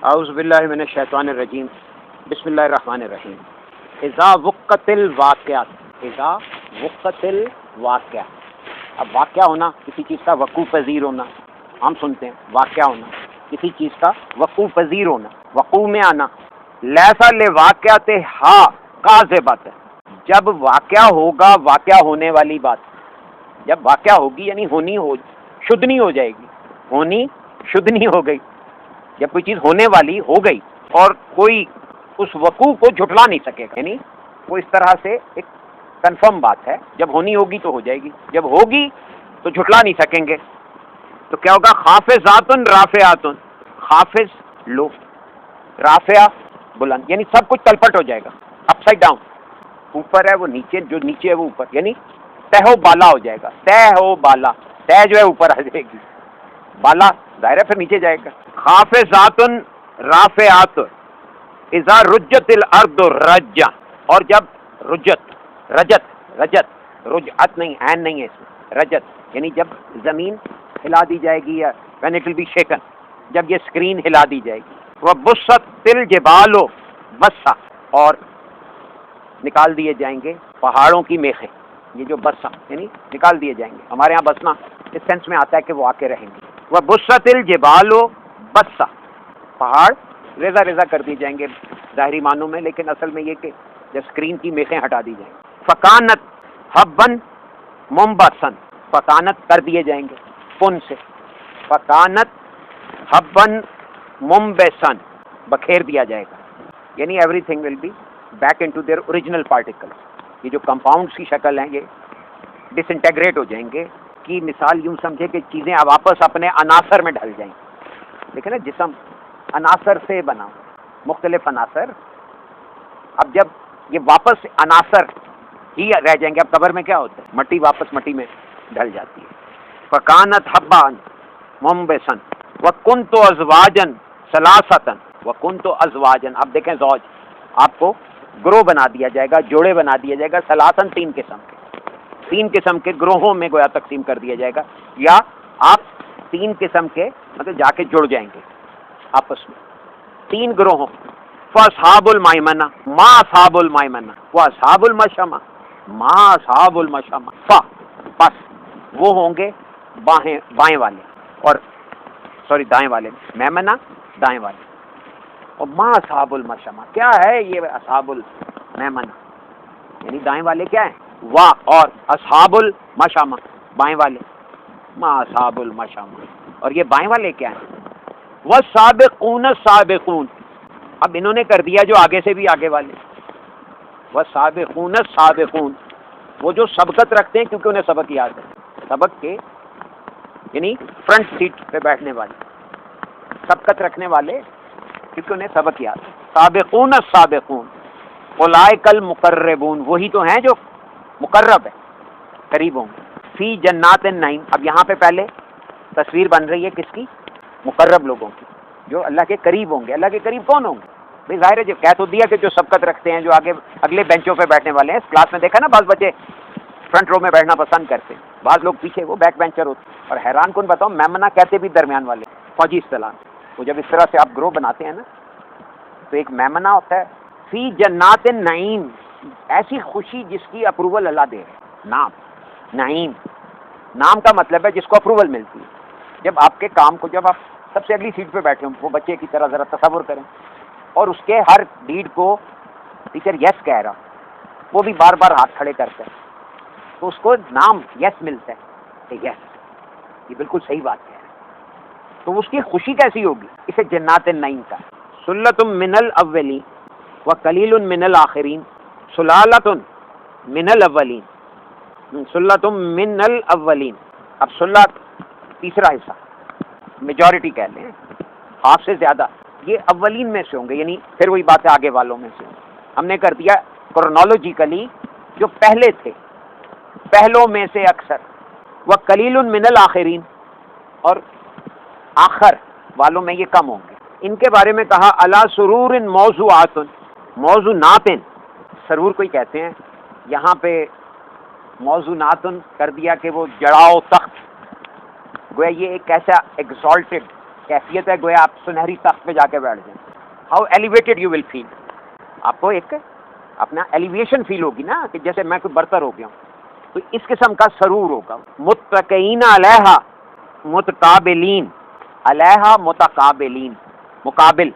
اعوذ باللہ من الشیطان الرجیم، بسم اللہ الرحمن الرحیم۔ اذا وقت الواقعات، اذا وقت الواقعہ، اب واقعہ ہونا کسی چیز کا وقوع پذیر ہونا، ہم سنتے ہیں واقعہ ہونا کسی چیز کا وقوع پذیر ہونا، وقوع میں آنا۔ لیسا لواقعات ہا کاذبۃ، جب واقعہ ہوگا واقعہ ہونے والی بات، جب واقعہ ہوگی یعنی ہونی ہو شدنی ہو جائے گی، ہونی شدنی ہو گئی، جب کوئی چیز ہونے والی ہو گئی اور کوئی اس وقوع کو جھٹلا نہیں سکے گا، یعنی وہ اس طرح سے ایک کنفرم بات ہے، جب ہونی ہوگی تو ہو جائے گی، جب ہوگی تو جھٹلا نہیں سکیں گے۔ تو کیا ہوگا؟ خافضات رافعات، خافض لو، رافعہ بلند، یعنی سب کچھ تلپٹ ہو جائے گا، اپ سائڈ ڈاؤن، اوپر ہے وہ نیچے، جو نیچے ہے وہ اوپر، یعنی تہ و بالا ہو جائے گا، تہ و بالا، تہ جو ہے اوپر آ جائے گی، بالا ظاہر ہے پھر نیچے جائے گا۔ خافضات رافعات اذا رجت الارض رجا، اور جب رجت، رجت رجعت نہیں، عین نہیں ہے اس میں، رجت یعنی جب زمین ہلا دی جائے گی، یا when it will be shaken، جب یہ اسکرین ہلا دی جائے گی۔ وبست الجبال بسا، اور نکال دیے جائیں گے پہاڑوں کی میخیں، یہ جو بسا یعنی نکال دیے جائیں گے، ہمارے ہاں بسنا اس سینس میں آتا ہے کہ وہ آ کے رہیں گے۔ وبست الجبال بسا، پہاڑ ریزہ ریزہ کر دی جائیں گے ظاہری معنوں میں، لیکن اصل میں یہ کہ جب اسکرین کی میخیں ہٹا دی جائیں گے۔ فکانت حبن منبسن، فکانت کر دیے جائیں گے پن سے، فکانت حبن منبسن، بکھیر دیا جائے گا، یعنی everything will be back in to their original particle, یہ جو کمپاؤنڈس کی شکل ہیں یہ ڈس انٹیگریٹ ہو جائیں گے۔ کی مثال یوں سمجھے کہ چیزیں اب واپس اپنے عناصر میں ڈھل جائیں گے، دیکھیں نا جسم عناصر سے بنا، مختلف عناصر، اب جب یہ واپس عناصر ہی رہ جائیں گے، اب قبر میں کیا ہوتا ہے؟ مٹی واپس مٹی میں ڈھل جاتی ہے۔ فکانت حبان منبسن وکنت ازواجن ثلاثۃ وکنت ازواجن، اب دیکھیں زوج، آپ کو گروہ بنا دیا جائے گا، جوڑے بنا دیا جائے گا، ثلاثن تین قسم کے گروہوں میں گویا تقسیم کر دیا جائے گا، یا آپ تین قسم کے مطلب جا کے جڑ جائیں گے آپس میں، تین گروہوں۔ فاصحاب المیمنہ ما اصحاب المیمنہ واصحاب المشأمہ ما اصحاب المشأمہ، بس وہ ہوں گے بائیں والے، اور سوری دائیں والے، میمنہ دائیں والے، اور ما اصحاب المشأمہ، کیا ہے یہ اصحاب المیمنہ، یعنی دائیں والے کیا ہیں؟ وا، اور اصحاب المشأمہ بائیں والے، ما اصحاب المشأمہ، اور یہ بائیں والے کیا ہیں؟ والسابقون السابقون، اب انہوں نے کر دیا جو آگے سے بھی آگے والے، والسابقون السابقون، وہ جو سبقت رکھتے ہیں کیونکہ انہیں سبق یاد ہے، سبق کے یعنی فرنٹ سیٹ پہ بیٹھنے والے، سبقت رکھنے والے کیونکہ انہیں سبق یاد ہے۔ سابقون السابقون اولئک المقربون، وہی تو ہیں جو مقرب ہے، قریب ہوں گے۔ فی جنات النعیم، اب یہاں پہ پہلے تصویر بن رہی ہے کس کی؟ مقرب لوگوں کی، جو اللہ کے قریب ہوں گے۔ اللہ کے قریب کون ہوں گے؟ بھائی ظاہر ہے جو کہہ تو دیا کہ جو سبقت رکھتے ہیں، جو آگے اگلے بینچوں پہ بیٹھنے والے ہیں۔ اس کلاس میں دیکھا نا بعض بچے فرنٹ رو میں بیٹھنا پسند کرتے ہیں، بعض لوگ پیچھے، وہ بیک بینچر ہوتے ہیں۔ اور حیران کن بتاؤں، میمنہ کہتے بھی درمیان والے، فوجی اصطلاح، وہ جب اس طرح سے آپ گروہ بناتے ہیں نا تو ایک میمنہ ہوتا ہے۔ فی جنات النعیم، ایسی خوشی جس کی اپروول اللہ دے رہے، نام نعیم، نام کا مطلب ہے جس کو اپروول ملتی ہے۔ جب آپ کے کام کو، جب آپ سب سے اگلی سیٹ پہ بیٹھے ہوں، وہ بچے کی طرح ذرا تصور کریں، اور اس کے ہر ڈیڈ کو ٹیچر یس کہہ رہا، وہ بھی بار بار ہاتھ کھڑے کرتا ہے، تو اس کو نام یس ملتا ہے کہ یس یہ بالکل صحیح بات کہہ رہا ہے، تو اس کی خوشی کیسی ہوگی؟ اسے جنات النعیم کا۔ سلۃ من الاولین وقلیل من الاخرین، سلالۃ من الاولین، سلۃ من الاولین، اب سلہ تیسرا حصہ، میجورٹی کہہ لیں، آپ سے زیادہ یہ اولین میں سے ہوں گے، یعنی پھر وہی بات ہے آگے والوں میں سے ہم نے کر دیا کرونالوجیکلی، جو پہلے تھے پہلوں میں سے اکثر، وقلیل من الاخرین، اور آخر والوں میں یہ کم ہوں گے۔ ان کے بارے میں کہا علی سرور موضوعات، موضوعات، سرور کوئی کہتے ہیں، یہاں پہ موضوعات کر دیا کہ وہ جڑاؤ تخت، گویا یہ ایک ایسا ایگزالٹڈ کیفیت ہے گویا آپ سنہری تخت پہ جا کے بیٹھ جائیں. ہاؤ ایلیویٹڈ یو ول فیل. آپ کو ایک اپنا ایلیویشن فیل ہوگی نا کہ جیسے میں کوئی برتر ہو گیا ہوں. تو اس قسم کا سرور ہوگا. متقین علیہا متقابلین، علیہا متقابلین، مقابل.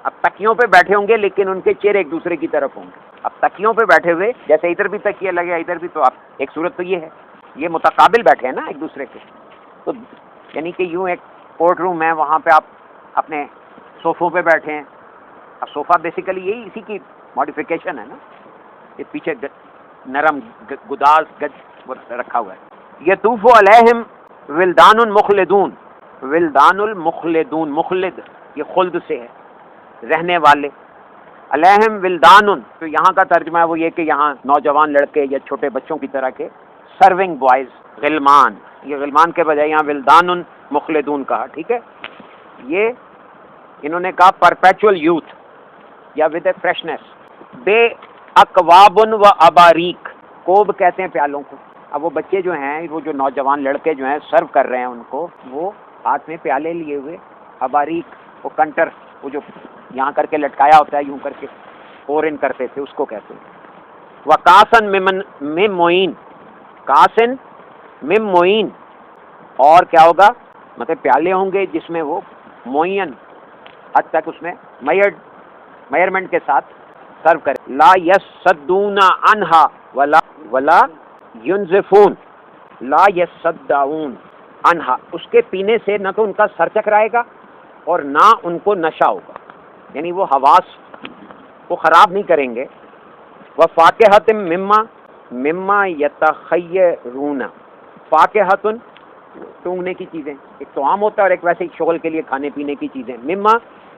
اب تکیوں پہ بیٹھے ہوں گے لیکن ان کے چہرے ایک دوسرے کی طرف ہوں گے. اب تکیوں پہ بیٹھے ہوئے جیسے ادھر بھی تکیہ لگے ادھر بھی، تو آپ ایک صورت تو یہ ہے یہ متقابل بیٹھے ہیں نا ایک دوسرے کے. تو یعنی کہ یوں ایک کورٹ روم ہے، وہاں پہ آپ اپنے صوفوں پہ بیٹھے ہیں. اب صوفہ بیسیکلی یہی اسی کی ماڈیفیکیشن ہے نا، یہ پیچھے نرم گداز گج رکھا ہوا ہے. یطوف علیہم ولدان مخلدون. ولدان المخلدون، مخلد یہ خلد سے ہے، رہنے والے. علیہم ولدان، تو یہاں کا ترجمہ ہے وہ یہ کہ یہاں نوجوان لڑکے یا چھوٹے بچوں کی طرح کے سرونگ بوائز، غلمان. یہ غلمان کے بجائے یہاں ولدان مخلدون کہا. ٹھیک ہے، یہ انہوں نے کہا پرپیچول یوتھ یا ود اے فریشنس. بے اکواب و اباریک، کوب کہتے ہیں پیالوں کو. اب وہ بچے جو ہیں، وہ جو نوجوان لڑکے جو ہیں سرو کر رہے ہیں ان کو، وہ ہاتھ میں پیالے لیے ہوئے. اباریک وہ کنٹر، وہ جو یہاں کر کے لٹکایا ہوتا ہے یوں کر کے پور ان کرتے تھے، اس کو کہتے ہیں. وکاسن مم معین، کاسن مم معین. اور کیا ہوگا، مطلب پیالے ہوں گے جس میں وہ معین حد تک اس میں میئرمنٹ کے ساتھ سرو کرے. لا یصدون عنہا ولا ینزفون. لا یصدعون عنہا، اس کے پینے سے نہ تو ان کا سر چکرائے گا اور نہ ان کو نشہ ہوگا، یعنی وہ حواس کو خراب نہیں کریں گے. وفاکہۃ مما یتخیرون. فاکہۃ ٹونگنے کی چیزیں، ایک تو عام ہوتا ہے اور ایک ویسے شغل کے لیے کھانے پینے کی چیزیں. مما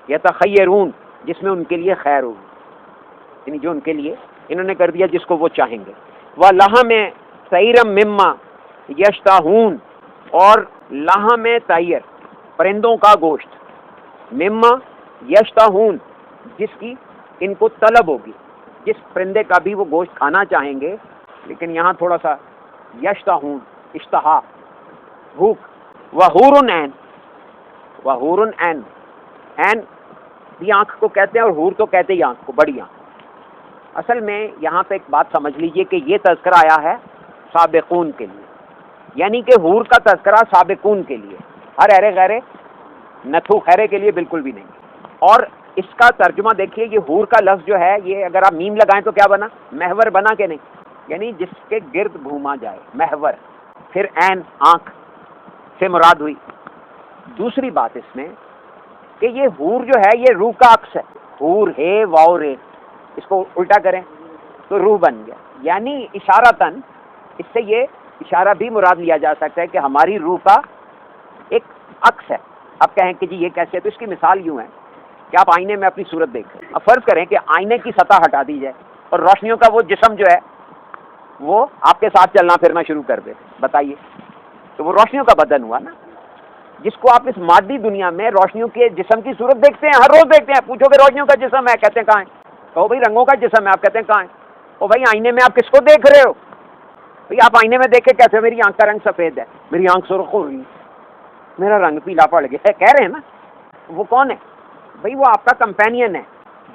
یتخیرون، جس میں ان کے لیے خیر ہوگی، یعنی جو ان کے لیے انہوں نے کر دیا جس کو وہ چاہیں گے. وَلَحْمِ طَيْرٍ مِّمَّا یشتہون، اور لحم طیر پرندوں کا گوشت. مما یشتہون، جس کی ان کو طلب ہوگی، جس پرندے کا بھی وہ گوشت کھانا چاہیں گے. لیکن یہاں تھوڑا سا یشتہون، اشتہا، بھوک. وحور عین، وحور عین، عین بھی آنکھ کو کہتے ہیں اور حور تو کہتے ہی آنکھ کو، بڑی آنکھ. اصل میں یہاں پہ ایک بات سمجھ لیجئے کہ یہ تذکرہ آیا ہے سابقون کے لیے، یعنی کہ حور کا تذکرہ سابقون کے لیے، ہر ایرے غیرے نتھو خیرے کے لیے بالکل بھی نہیں. اور اس کا ترجمہ دیکھیے، یہ حور کا لفظ جو ہے یہ اگر آپ میم لگائیں تو کیا بنا، محور بنا کہ نہیں، یعنی جس کے گرد گھوما جائے، محور. پھر عین آنکھ سے مراد ہوئی. دوسری بات اس میں کہ یہ حور جو ہے یہ روح کا عکس ہے. حور ہے واو رے، اس کو الٹا کریں تو روح بن گیا. یعنی اشارتاً اس سے یہ اشارہ بھی مراد لیا جا سکتا ہے کہ ہماری روح کا ایک عکس ہے. اب کہیں کہ جی یہ کیسے ہے، تو اس کی مثال یوں ہے کہ آپ آئینے میں اپنی صورت دیکھیں. اب فرض کریں کہ آئینے کی سطح ہٹا دی جائے اور روشنیوں کا وہ جسم جو ہے وہ آپ کے ساتھ چلنا پھرنا شروع کر دے. بتائیے، تو وہ روشنیوں کا بدن ہوا نا، جس کو آپ اس مادی دنیا میں روشنیوں کے جسم کی صورت دیکھتے ہیں، ہر روز دیکھتے ہیں. پوچھو کہ روشنیوں کا جسم ہے، کہتے ہیں کہاں ہے. کہو بھائی رنگوں کا جسم ہے، آپ کہتے ہیں کہاں ہے. او بھائی آئینے میں آپ کس کو دیکھ رہے ہو؟ بھائی آپ آئینے میں دیکھے کہتے ہیں میری آنکھ کا رنگ سفید ہے، میری آنکھ سرخ ہو رہی ہے، میرا رنگ پیلا پڑ گیا ہے، کہہ رہے ہیں نا. وہ کون ہے بھائی؟ وہ آپ کا کمپینین ہے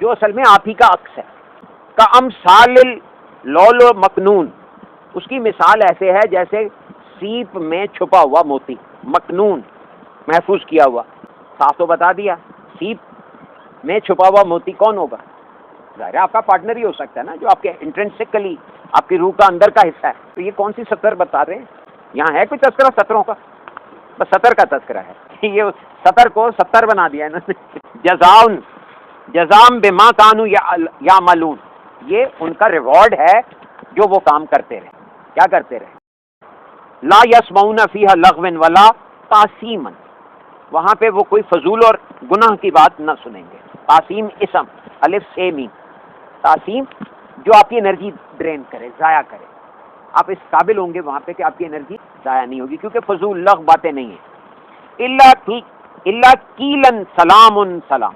جو اصل میں آپ ہی کا عکس ہے. کامثال اللؤلؤ مکنون، اس کی مثال ایسے ہے جیسے سیپ میں چھپا ہوا موتی، مکنون محفوظ کیا ہوا. صاف تو بتا دیا، سیپ میں چھپا ہوا موتی کون ہوگا؟ ظاہر ہے آپ کا پارٹنر ہی ہو سکتا ہے نا، جو آپ کے انٹرنسکلی آپ کی روح کا اندر کا حصہ ہے. تو یہ کون سی سطر بتا رہے ہیں؟ یہاں ہے کوئی تذکرہ سطروں کا؟ بس سطر کا تذکرہ ہے. یہ سطر کو 70 بنا دیا ہے نا. جزام بما کانوا یعملون، یہ ان کا ریوارڈ ہے جو وہ کام کرتے رہے. کیا کرتے رہے؟ لا یسمعون فیہا لغوا ولا تاثیما، وہاں پہ وہ کوئی فضول اور گناہ کی بات نہ سنیں گے. تاثیم اسم، الف سے میم. تاثیم جو آپ کی انرجی ڈرین کرے، ضائع کرے. آپ اس قابل ہوں گے وہاں پہ کہ آپ کی انرجی ضائع نہیں ہوگی، کیونکہ فضول لغو باتیں نہیں ہیں. اللہ کیلن سلام سلام،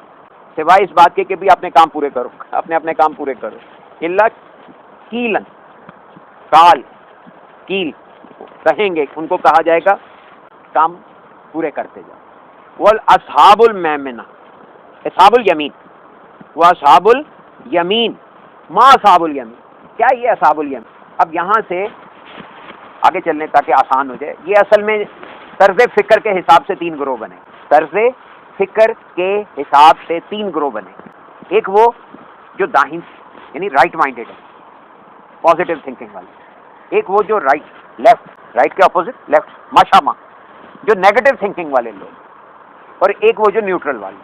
سوائے اس بات کے کہ بھی اپنے کام پورے کرو، اپنے کام پورے کرو. اللہ کیلن، کال کیل کہیں گے، ان کو کہا جائے گا کام پورے کرتے جاؤ. واصحاب المیمنہ، اصحاب الیمین، واصحاب الیمین، ما اصحاب الیمین، کیا یہ اصحاب الیمین؟ اب یہاں سے آگے چلنے تاکہ آسان ہو جائے، یہ اصل میں طرز فکر کے حساب سے تین گروہ بنے، طرز فکر کے حساب سے تین گروہ بنے. ایک وہ جو داہن یعنی رائٹ مائنڈیڈ ہے، پازیٹیو تھنکنگ والے. ایک وہ جو لیفٹ، رائٹ کے اپوزٹ لیفٹ، ماشاء جو نیگیٹو تھنکنگ والے لوگ. اور ایک وہ جو نیوٹرل والے.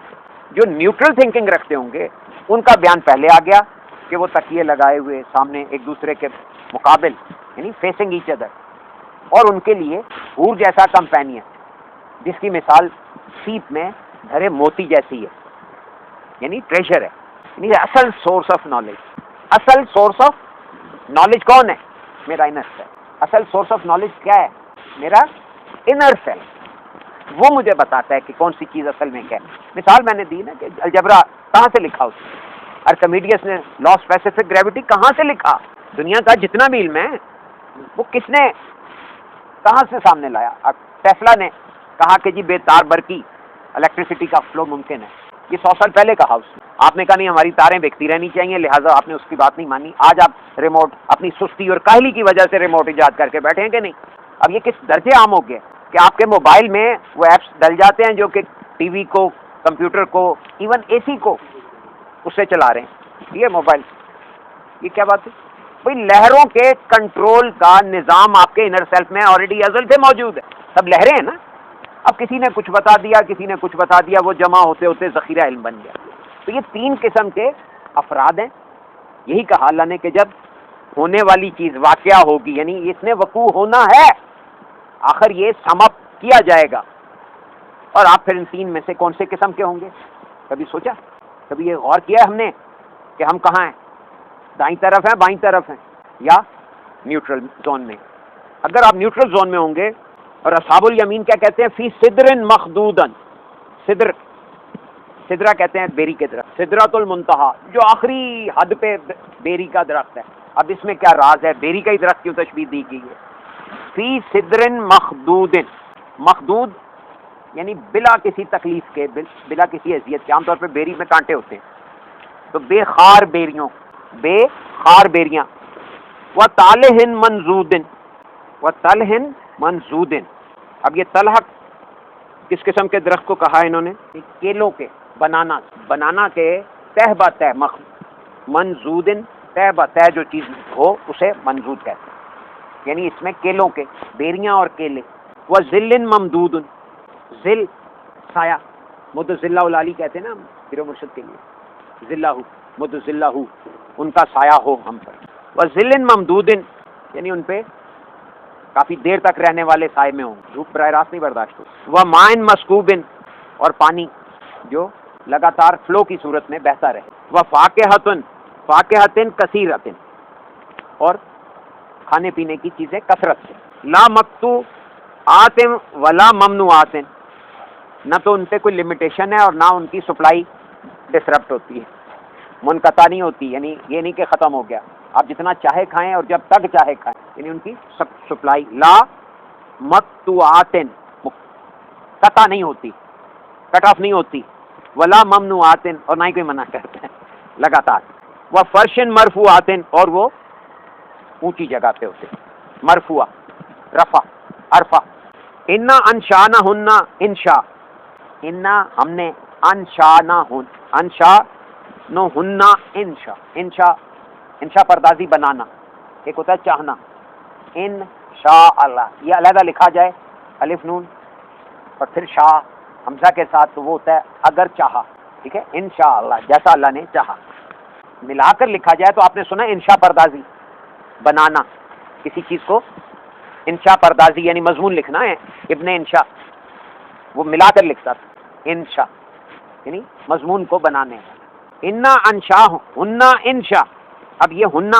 جو نیوٹرل تھنکنگ رکھتے ہوں گے ان کا بیان پہلے آ گیا کہ وہ تکیے لگائے ہوئے سامنے ایک دوسرے کے مقابل یعنی فیسنگ ایچ ادر، اور ان کے لیے حور جیسا کمپینین جس کی مثال سیپ میں بھرے موتی جیسی ہے، یعنی ٹریجر ہے، یعنی اصل سورس آف نالج. اصل سورس آف نالج کون ہے؟ میرا انر سیلف. اصل سورس آف نالج کیا ہے؟ میرا انر سیلف. وہ مجھے بتاتا ہے کہ کون سی چیز اصل میں کیا ہے. مثال میں نے دی نا کہ الجبرا کہاں سے لکھا اس نے؟ ارکمیڈیس نے لا اسپیسیفک گریوٹی کہاں سے لکھا؟ دنیا کا جتنا بھی علم ہے وہ کس نے کہاں سے سامنے لایا؟ اب ٹیسلا نے کہا کہ جی بے تار برقی الیکٹریسٹی کا فلو ممکن ہے. یہ 100 سال پہلے کہا اس نے. آپ نے کہا نہیں ہماری تاریں بیکتی رہنی چاہیے، لہٰذا آپ نے اس کی بات نہیں مانی. آج آپ ریموٹ اپنی سستی اور کاہلی کی وجہ سے ریموٹ ایجاد کر کے بیٹھے ہیں کہ نہیں؟ اب یہ کس درجے عام ہو گیا کہ آپ کے موبائل میں وہ ایپس ڈل جاتے ہیں جو کہ ٹی وی کو، کمپیوٹر کو، ایون اے سی کو اس سے چلا رہے ہیں. یہ موبائل، یہ کیا بات ہے بھائی؟ لہروں کے کنٹرول کا نظام آپ کے انر سیلف میں آلریڈی ازل سے موجود ہے. سب لہریں ہیں نا. اب کسی نے کچھ بتا دیا، کسی نے کچھ بتا دیا، وہ جمع ہوتے ہوتے ذخیرہ علم بن گیا. تو یہ تین قسم کے افراد ہیں. یہی کہا اللہ نے کہ جب ہونے والی چیز واقعہ ہوگی، یعنی اس نے وقوع ہونا ہے، آخر یہ سم اپ کیا جائے گا. اور آپ پھر ان تین میں سے کون سے قسم کے ہوں گے؟ کبھی سوچا؟ کبھی یہ غور کیا ہم نے کہ ہم کہاں ہیں؟ دائیں طرف ہیں، بائیں طرف ہیں، یا نیوٹرل زون میں؟ اگر آپ نیوٹرل زون میں ہوں گے، اور اصحاب الیمین کیا کہتے ہیں؟ فی صدر مخدودن. سدرہ کہتے ہیں بیری کے درخت، سدرۃ المنتہا جو آخری حد پہ بیری کا درخت ہے. اب اس میں کیا راز ہے؟ بیری کا ہی درخت کیوں تشبیہ دی گئی ہے؟ فی صدر مخدود. مخدود یعنی بلا کسی تکلیف کے، بلا کسی اذیت کے. عام طور پہ بیری میں کانٹے ہوتے ہیں، تو بے خار بیریوں، بے خار بیریاں. وطالح منضود، وطلح منضود. اب یہ طلح کس قسم کے درخت کو کہا ہے انہوں نے؟ کیلوں کے، بنانا کے تہ بہ منضود. تہ بہ جو چیز ہو اسے منضود کہتے ہیں، یعنی اس میں کیلوں کے بیریاں اور کیلے. وظل ممدود. ذل سایہ، مد ذلہ العالی کہتے ہیں نا پیر و مرشد کے لیے، ذلہ مد ذلہ ان کا سایہ ہو ہم پر. وظل ممدود یعنی ان پہ کافی دیر تک رہنے والے سائے میں ہوں، دھوپ براہ راست نہیں برداشت ہو. وماء مسکوب، اور پانی جو لگاتار فلو کی صورت میں بہتا رہے. وفاکہۃ کثیرۃ، اور کھانے پینے کی چیزیں کثرت سے. لا مقطوعات ولا ممنوعات، نہ تو ان پہ کوئی لمیٹیشن ہے اور نہ ان کی سپلائی ڈسرپٹ ہوتی ہے، منقطع نہیں ہوتی. یعنی یہ نہیں کہ ختم ہو گیا، آپ جتنا چاہے کھائیں اور جب تک چاہے کھائیں، یعنی ان کی سپلائی. لا مقطوعات، قطع نہیں ہوتی، کٹ آف نہیں ہوتی. ولا ممنوعات، اور نہ ہی کوئی منع کرتے ہیں، لگاتار. وفرش مرفوعات، اور وہ اونچی جگہ پہ ہوتے، مرفوع، رفع، عرفہ. انا انشانہن انشاء، انا ہم نے انشانہن انشاء. انشاء پردازی بنانا، ایک ہوتا ہے چاہنا. انشاء اللہ یہ علیحدہ لکھا جائے الف نون اور پھر شاء حمزہ کے ساتھ، تو وہ ہوتا ہے اگر چاہا. ٹھیک ہے، انشاء اللہ جیسا اللہ نے چاہا. ملا کر لکھا جائے تو آپ نے سنا انشاء پردازی بنانا، کسی چیز کو انشاء پردازی یعنی مضمون لکھنا ہے. ابن انشاء وہ ملا کر لکھتا تھا، انشاء یعنی مضمون کو بنانے. انا انشاء ہننا انشاء. اب یہ ہننا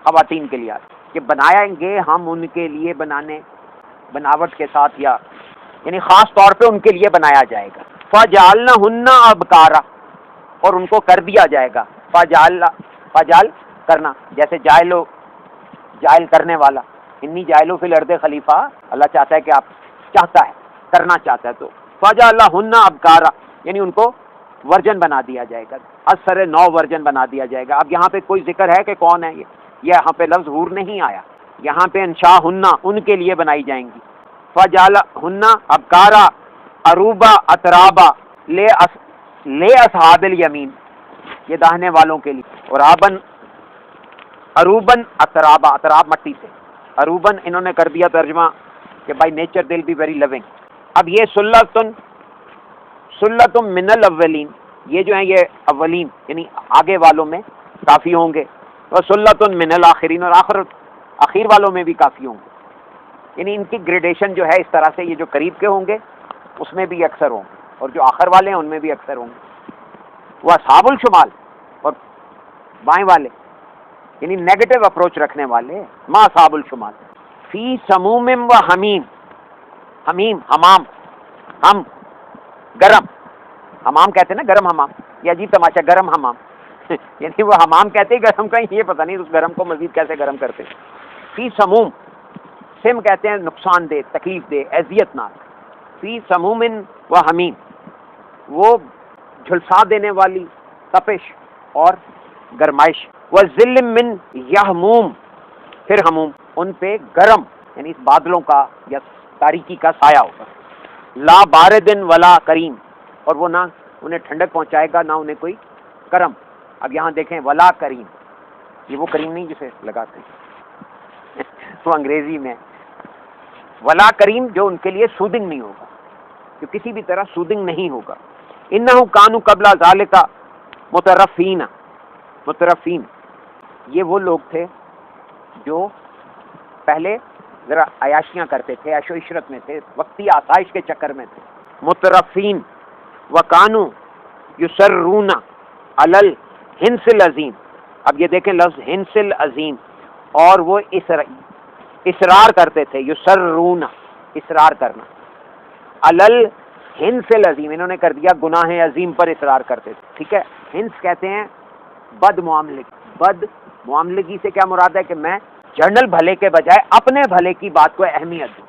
خواتین کے لیے کہ بنائیں گے ہم ان کے لیے، بنانے بناوٹ کے ساتھ، یا یعنی خاص طور پہ ان کے لیے بنایا جائے گا. فجعلنہن ابکارا، اور ان کو کر دیا جائے گا. فجعل کرنا، جیسے جائل کرنے والا. انی جائلو فی الارض خلیفہ، اللہ چاہتا ہے کہ آپ، چاہتا ہے کرنا چاہتا ہے، تو فَجَعَلَهُنَّ أَبْكَارًا، یعنی ان کو ورجن بنا دیا جائے گا، اثر نو ورجن بنا دیا جائے گا۔ اب یہاں پہ کوئی ذکر ہے کہ کون ہے یہ یہاں پہ لفظ حور نہیں آیا، یہاں پہ انشاءہن ان کے لیے بنائی جائیں گی۔ فَجَعَلَهُنَّ أَبْكَارًا عُرُبًا أَتْرَابًا لے اصحاب الیمین، یہ داہنے والوں کے لیے، اور عروبن اترابا، اتراب مٹی سے، عروبن انہوں نے کر دیا ترجمہ کہ بائی نیچر دل بی ویری لونگ۔ اب یہ سلۃ من الاولین، یہ جو ہیں یہ اولین یعنی آگے والوں میں کافی ہوں گے، اور سلۃ من الاخرین، اور آخر والوں میں بھی کافی ہوں گے، یعنی ان کی گریڈیشن جو ہے اس طرح سے، یہ جو قریب کے ہوں گے اس میں بھی اکثر ہوں گے، اور جو آخر والے ہیں ان میں بھی اکثر ہوں گے۔ وہ اصحاب الشمال اور بائیں والے یعنی نیگیٹو اپروچ رکھنے والے، ما اصحاب الشمال فی سموم و حمیم، حمیم حمام، ہم گرم، حمام کہتے ہیں نا گرم حمام، یہ عجیب تماشا گرم حمام یعنی وہ حمام کہتے ہیں گرم کا، یہ پتہ نہیں اس گرم کو مزید کیسے گرم کرتے۔ فی سموم، سم کہتے ہیں نقصان دہ، تکلیف دہ، اذیت ناک، فی سموم و حمیم، وہ جھلسا دینے والی تپش اور گرمائش، وَظِلٍّ مِّن یحموم، پھر ہموم، ان پہ گرم یعنی اس بادلوں کا یا تاریکی کا سایہ ہوگا، لا باردن ولا کریم، اور وہ نہ انہیں ٹھنڈک پہنچائے گا نہ انہیں کوئی کرم۔ اب یہاں دیکھیں ولا کریم، یہ وہ کریم نہیں جسے لگاتے ہیں وہ انگریزی میں، ولا کریم جو ان کے لیے سودنگ نہیں ہوگا، جو کسی بھی طرح سودنگ نہیں ہوگا۔ انہم کانوا قبل ذالک مترفین، مترفین یہ وہ لوگ تھے جو پہلے ذرا عیاشیاں کرتے تھے، عیش و عشرت میں تھے، وقتی آسائش کے چکر میں تھے، مترفین، وکانوا یسرون علی الحنس العظیم۔ اب یہ دیکھیں لفظ حنس العظیم، اور وہ اصرار کرتے تھے، یسرون اصرار کرنا، علی الحنس العظیم، انہوں نے کر دیا گناہ عظیم پر اصرار کرتے تھے، ٹھیک ہے۔ ہنس کہتے ہیں بد معاملگی، بد معاملگی سے کیا مراد ہے کہ میں جنرل بھلے کے بجائے اپنے بھلے کی بات کو اہمیت دوں،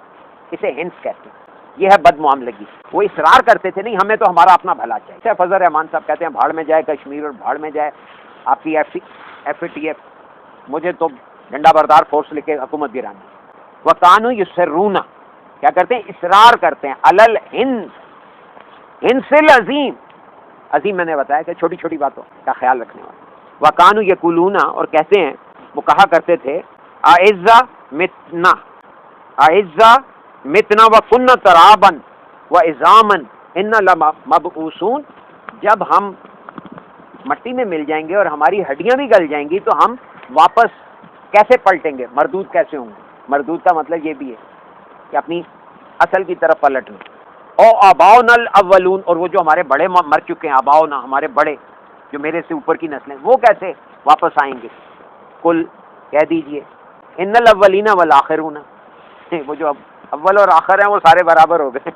اسے ہنس کہتے ہیں، یہ ہے بد معاملگی۔ وہ اصرار کرتے تھے نہیں ہمیں تو ہمارا اپنا بھلا چاہیے۔ فضل رحمان صاحب کہتے ہیں بھاڑ میں جائے کشمیر اور بھاڑ میں جائے آپ کی ایف ٹی ایف، مجھے تو جھنڈا بردار فورس لے کے حکومت گرانی۔ وَكَانُوا يُصِرُّونَ، کیا کرتے ہیں؟ اصرار کرتے ہیں، عَلَى الْحِنْسِ، ہنس العظیم، عظیم میں نے بتایا کہ چھوٹی چھوٹی باتوں کا خیال رکھنے والے۔ وَكَانُوا يَقُولُونَ، اور کہتے ہیں وہ کہا کرتے تھے، اَإِذَا مِتْنَا، اَإِذَا مِتْنَا وَكُنَّا تُرَابًا وَعِظَامًا إِنَّا لَمَبْعُوثُونَ، جب ہم مٹی میں مل جائیں گے اور ہماری ہڈیاں بھی گل جائیں گی تو ہم واپس کیسے پلٹیں گے، مردود کیسے ہوں گے؟ مردود کا مطلب یہ بھی ہے کہ اپنی اصل کی طرف پلٹنا۔ او آباؤنا الاولون، اور وہ جو ہمارے بڑے مر چکے ہیں، آباؤنا ہمارے بڑے جو میرے سے اوپر کی نسلیں، وہ کیسے واپس آئیں گے؟ کل کہہ دیجئے ان الاولین والآخرون، وہ جو اول اور آخر ہیں وہ سارے برابر ہو گئے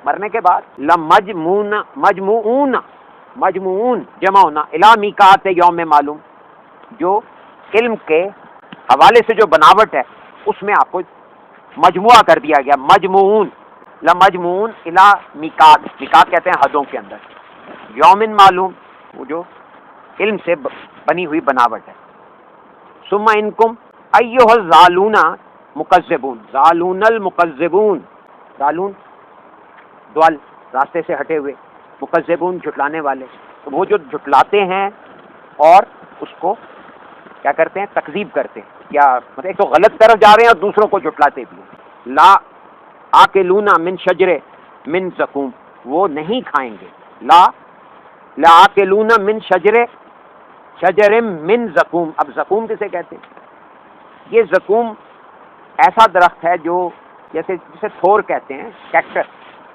مرنے کے بعد۔ مجموعون جمع ہونا، الی میقات یوم معلوم، جو علم کے حوالے سے جو بناوٹ ہے اس میں آپ کو مجموعہ کر دیا گیا، مجموعون، لمجموعون الی میقات، میقات کہتے ہیں حدوں کے اندر، یوم معلوم وہ جو علم سے بنی ہوئی بناوٹ ہے۔ ثم انکم ایھا الضالون مکذبون، ضالون المکذبون، ضالون دوال راستے سے ہٹے ہوئے، مکذبون جھٹلانے والے، تو وہ جو جھٹلاتے ہیں اور اس کو کیا کرتے ہیں؟ تکذیب کرتے ہیں، یا مطلب ایک تو غلط طرف جا رہے ہیں اور دوسروں کو جھٹلاتے بھی ہیں۔ لا آکلون من شجر من زقوم، وہ نہیں کھائیں گے، لا آکلون من شجر من زقوم۔ اب زقوم کسے کہتے ہیں؟ یہ زقوم ایسا درخت ہے جو جسے تھور کہتے ہیں، کیکٹس،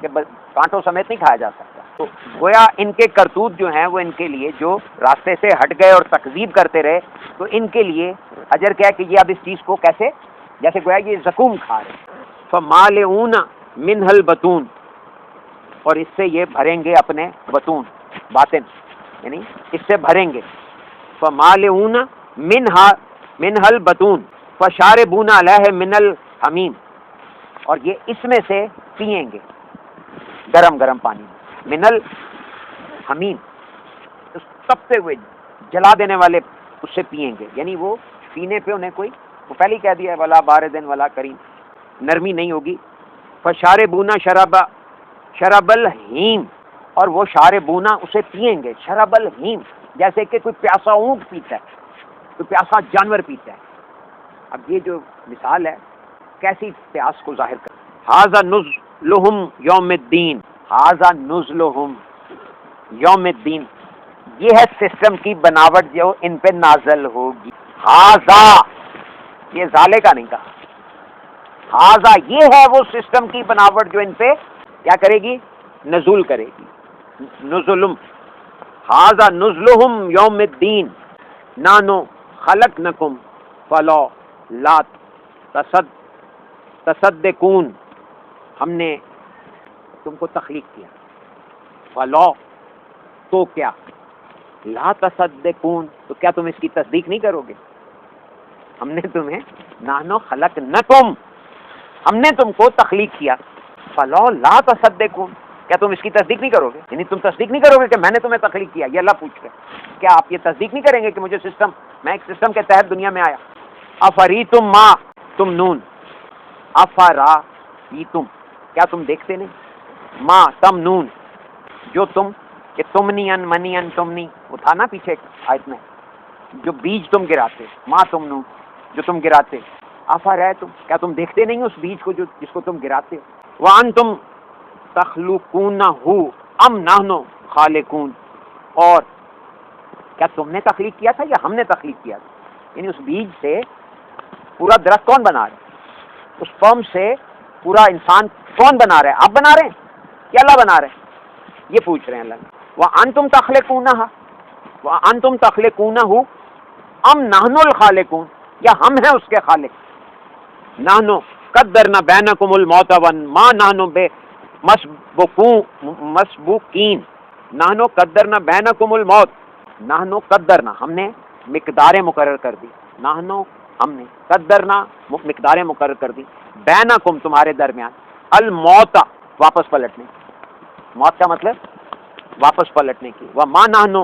کہ کانٹوں سمیت نہیں کھایا جا سکتا۔ تو گویا ان کے کرتوت جو ہیں وہ ان کے لیے جو راستے سے ہٹ گئے اور تکذیب کرتے رہے، تو ان کے لیے اجر کیا ہے کہ یہ اب اس چیز کو کیسے، جیسے گویا یہ زقوم کھا رہے۔ فمالئون منہ البطون، اور اس سے یہ بھریں گے اپنے بطون، باطن، یعنی اس سے بھریں گے۔ فمالئون منہ البطون فشاربون علیہ من الحمیم، اور یہ اس میں سے پئیں گے، گرم گرم پانی میں، من الحمیم، تپتے ہوئے جلا دینے والے اس سے پئیں گے، یعنی وہ پینے پہ انہیں کوئی، وہ پہلے ہی کہہ دیا ہے ولا باردن ولا کریم، نرمی نہیں ہوگی. فشاربون شرب الحیم، اور وہ شاربونا اسے پئیں گے، شرب الحیم، جیسے کہ کوئی پیاسا اونٹ پیتا ہے، کوئی پیاسا جانور پیتا ہے. اب یہ جو مثال ہے کیسی پیاس کو ظاہر کر. ھذا نزلہم یوم الدین، ھذا نزلہم یوم الدین، یہ ہے سسٹم کی بناوٹ جو ان پہ نازل ہوگی. ھذا، یہ ظالے کا نہیں کہا، ھذا یہ ہے وہ سسٹم کی بناوٹ جو ان پہ کیا کرے گی، نزول کرے گی. نزلم، ھذا نزلہم یوم الدین، نحن خلقنکم فلا لا تصدقون، ہم نے تم کو تخلیق کیا، فلا تو کیا، لا تصدقون تو کیا تم اس کی تصدیق نہیں کرو گے. ہم نے تمہیں، نحن خلقنکم، ہم نے تم کو تخلیق کیا، فلا لا تصدقون کیا تم اس کی تصدیق نہیں کرو گے، یعنی تم تصدیق نہیں کرو گے کہ میں نے تمہیں تخلیق کیا. یہ اللہ پوچھ رہے ہیں، کیا آپ یہ تصدیق نہیں کریں گے کہ مجھے سسٹم، میں ایک سسٹم کے تحت دنیا میں آیا. افریتم ما تم نون، افرایتم کیا تم دیکھتے نہیں، ما تم نون جو تم، کہ تمنین منین تمنی، وہ تھا نا پیچھے آیت میں، جو بیج تم گراتے، ما تم نون جو تم گراتے، افرایتم کیا تم دیکھتے نہیں اس بیج کو جو جس کو تم گراتے. وانتم تخلقونہ ام نحن خالقون، اور کیا تم نے تخلیق کیا تھا یا ہم نے تخلیق کیا تھا، یعنی اس بیج سے پورا درخت کون بنا رہا ہے، اس فارم سے پورا انسان کون بنا رہا ہے، آپ بنا رہے ہیں یا اللہ بنا رہے ہیں، یہ پوچھ رہے ہیں اللہ. وانتم تخلقونہ، وانتم تخلقونہ ام نحن الخالقون، یا ہم ہیں اس کے خالق. نحن قدرنا بینکم الموت وما نحن مسبوقین، نحن قدرنا بینکم الموت، نحن قدرنا ہم نے مقداریں مقرر کر دی، نحن ہم نے قدرنا مقداریں مقرر کر دی، بینکم تمہارے درمیان، الموت واپس پلٹنے، موت کا مطلب واپس پلٹنے کی، وما نحن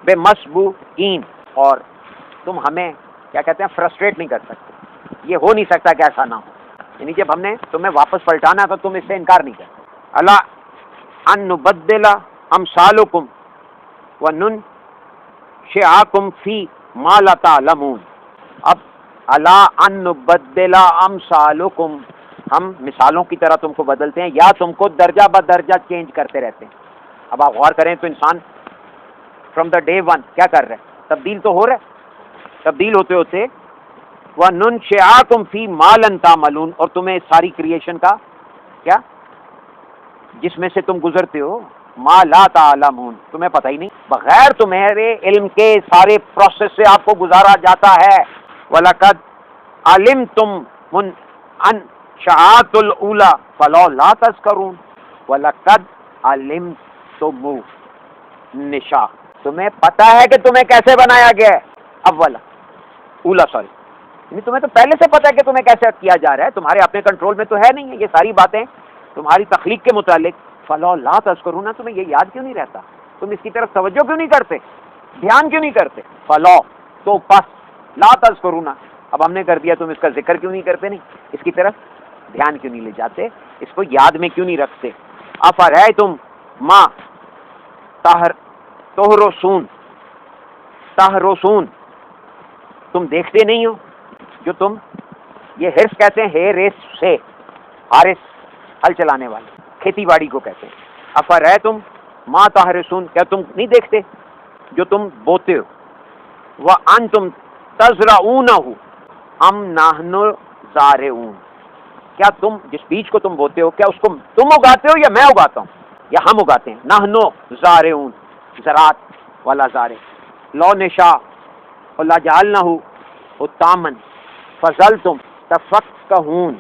بمسبوقین اور تم ہمیں کیا کہتے ہیں فرسٹریٹ نہیں کر سکتے، یہ ہو نہیں سکتا کہ ایسا نہ ہو، یعنی جب ہم نے تمہیں واپس پلٹانا تو تم اس سے انکار نہیں کرتے. الا ان نبدل امثالکم وننشئکم فی ما لا تعلمون. اب الا ان نبدل امثالکم، ہم مثالوں کی طرح تم کو بدلتے ہیں یا تم کو درجہ بدرجہ چینج کرتے رہتے ہیں. اب آپ غور کریں تو انسان فرام دا ڈے ون کیا کر رہا ہے، تبدیل تو ہو رہا ہے، تبدیل ہوتے ہوتے وَنُنشِئَكُمْ فِي مَا لَن تَعْمَلُونَ، اور تمہیں ساری کریشن کا کیا، جس میں سے تم گزرتے ہو، ما لا تعلمون تمہیں پتہ ہی نہیں، بغیر تمہارے علم کے سارے پروسیس سے آپ کو گزارا جاتا ہے. وَلَقَدْ عَلِمْتُمْ مُنشَآتُ الْأُولَى فَلَا لَا تَذْكَرُونَ. وَلَقَدْ عَلِمْتُمْ نشا، تمہیں پتہ ہے کہ تمہیں کیسے بنایا گیا ہے، اولا اولا سوری، یعنی تمہیں تو پہلے سے پتہ ہے کہ تمہیں کیسے کیا جا رہا ہے، تمہارے اپنے کنٹرول میں تو ہے نہیں ہے یہ ساری باتیں تمہاری تخلیق کے متعلق. فلا لا تذکرون، تمہیں یہ یاد کیوں نہیں رہتا، تم اس کی طرف توجہ کیوں نہیں کرتے، دھیان کیوں نہیں کرتے. فلا تو پس، لا تذکرون اب ہم نے کر دیا، تم اس کا ذکر کیوں نہیں کرتے، نہیں اس کی طرف دھیان کیوں نہیں لے جاتے، اس کو یاد میں کیوں نہیں رکھتے. افرأیتم ما تحرسون، تم دیکھتے نہیں ہو جو تم، یہ ہرس کہتے ہیں ہے ریس سے، حارس ہل چلانے والے، کھیتی باڑی کو کہتے ہیں. افرأیتم ما تحرسون، کیا تم نہیں دیکھتے جو تم بوتے ہو. وانتم تزرعونہ ام نحن زارعون، کیا تم جس بیج کو تم بوتے ہو کیا اس کو تم اگاتے ہو یا میں اگاتا ہوں یا ہم اگاتے ہیں. نحن زارعون، زراعت والا زارع. لو نشاء لجعلنہ حطاما فظلتم تفکہون.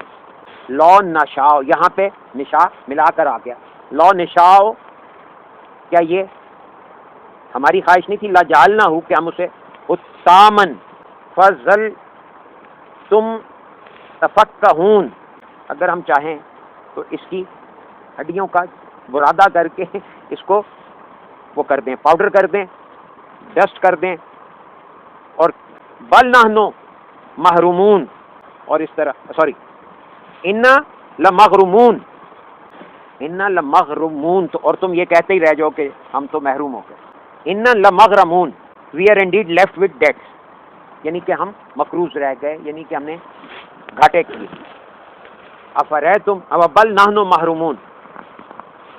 لو نشاء، یہاں پہ نشاء ملا کر آ گیا. لو نشاء کیا یہ ہماری خواہش نہیں تھی، لجعلنہ کہ ہم اسے حطاما فظلتم تفکہون، اگر ہم چاہیں تو اس کی ہڈیوں کا برادہ کر کے اس کو وہ کر دیں، پاؤڈر کر دیں، ڈسٹ کر دیں، اور بل نحنو محرومون، اور اس طرح سوری انا لمغرمون، انا لمغرمون، تو اور تم یہ کہتے ہی رہ جاؤ کہ ہم تو محروم ہو گئے، انا لمغرمون we are indeed left with debts, یعنی کہ ہم مقروض رہ گئے، یعنی کہ ہم نے گھاٹے کیے، افریتم اب بل نحنو محرومون،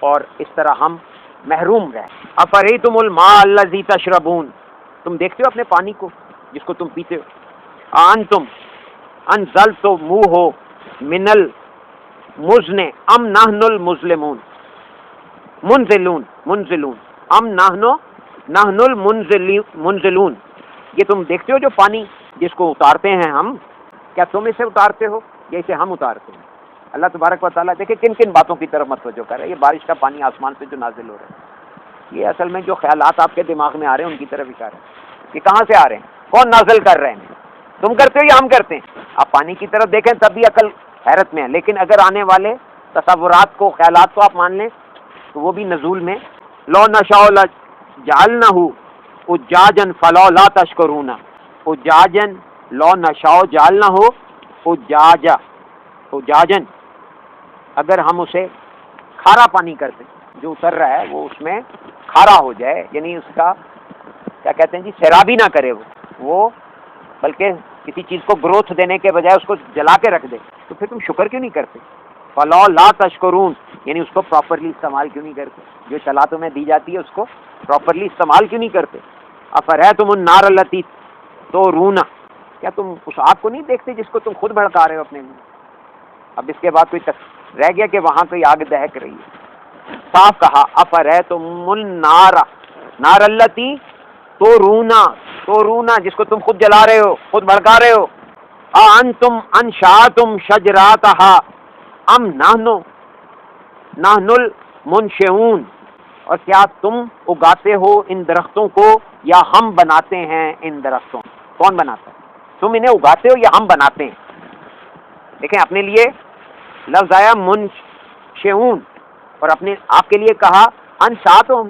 اور اس طرح ہم محروم رہے، افریتم الماء الذی تشربون، تم دیکھتے ہو اپنے پانی کو جس کو تم پیتے ہو، انتم انزلتموہ من المزن ام نحن المظلمون، منزلون ام نحن المنزلون، یہ تم دیکھتے ہو جو پانی جس کو اتارتے ہیں ہم، کیا تم اسے اتارتے ہو یا اسے ہم اتارتے ہیں؟ اللہ تبارک و تعالیٰ دیکھیں کن کن باتوں کی طرف متوجہ کر رہا ہے، یہ بارش کا پانی آسمان سے جو نازل ہو رہا ہے، یہ اصل میں جو خیالات آپ کے دماغ میں آ رہے ہیں ان کی طرف اشارہ ہے، یہ کہاں سے آ رہے ہیں، کون نازل کر رہے ہیں، تم کرتے ہو یا ہم کرتے ہیں؟ آپ پانی کی طرف دیکھیں تب بھی عقل حیرت میں ہے، لیکن اگر آنے والے تصورات کو، خیالات کو آپ مان لیں تو وہ بھی نزول میں، لو نشاء لجعلنہ اجاجا فلولا تشکرون، اجاجا لو نشاء جعلنہ اجاجا، اگر ہم اسے کھارا پانی کر دیں، جو اتر رہا ہے وہ اس میں کھارا ہو جائے، یعنی اس کا کیا کہتے ہیں جی، سیرابی نہ کرے وہ بلکہ کسی چیز کو گروتھ دینے کے بجائے اس کو جلا کے رکھ دے، تو پھر تم شکر کیوں نہیں کرتے؟ فلولا تشکرون، یعنی اس کو پراپرلی استعمال کیوں نہیں کرتے؟ جو صلاح تمہیں دی جاتی ہے اس کو پراپرلی استعمال کیوں نہیں کرتے؟ افریتم النار التی تورون، کیا تم اس آگ کو نہیں دیکھتے جس کو تم خود بھڑکا رہے ہو اپنے لیے؟ اب اس کے بعد کوئی رہ گیا کہ وہاں کوئی آگ دہک رہی ہے، صاف کہا افریتم النار، نار التی تورونا جس کو تم خود جلا رہے ہو، خود بھڑکا رہے ہو، انتم انشاتم شجراتہا ام نحن المنشئون، اور کیا تم اگاتے ہو ان درختوں کو یا ہم بناتے ہیں ان درختوں؟ کون بناتا ہے؟ تم انہیں اگاتے ہو یا ہم بناتے ہیں؟ دیکھیں اپنے لیے لفظ آیا منشئون، اور اپنے آپ کے لیے کہا انشاتم،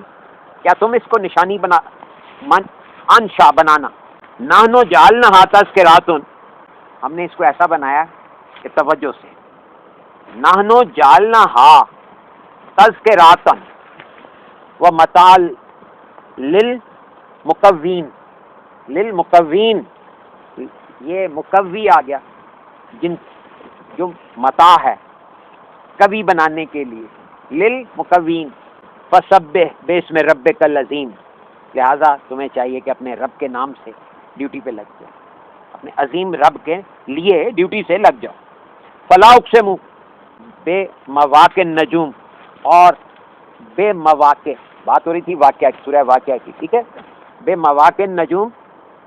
کیا تم اس کو نشانی بنا، انشا بنانا، نحنو جعلنہا تذکراتن، ہم نے اس کو ایسا بنایا کہ توجہ سے، نحنو جعلنہا تذکراتن ومتاع للمقوین، یہ مقوی آ گیا جو متاع ہے کبھی بنانے کے لیے، للمقوین، فسبح باسم ربک العظیم، لہذا تمہیں چاہیے کہ اپنے رب کے نام سے ڈیوٹی پہ لگ جاؤ، اپنے عظیم رب کے لیے ڈیوٹی سے لگ جاؤ۔ فلا اقسم بے مواقع النجوم، اور بے مواقع، بات ہو رہی تھی واقعہ کی، سورہ واقعہ کی، ٹھیک ہے، بے مواقع النجوم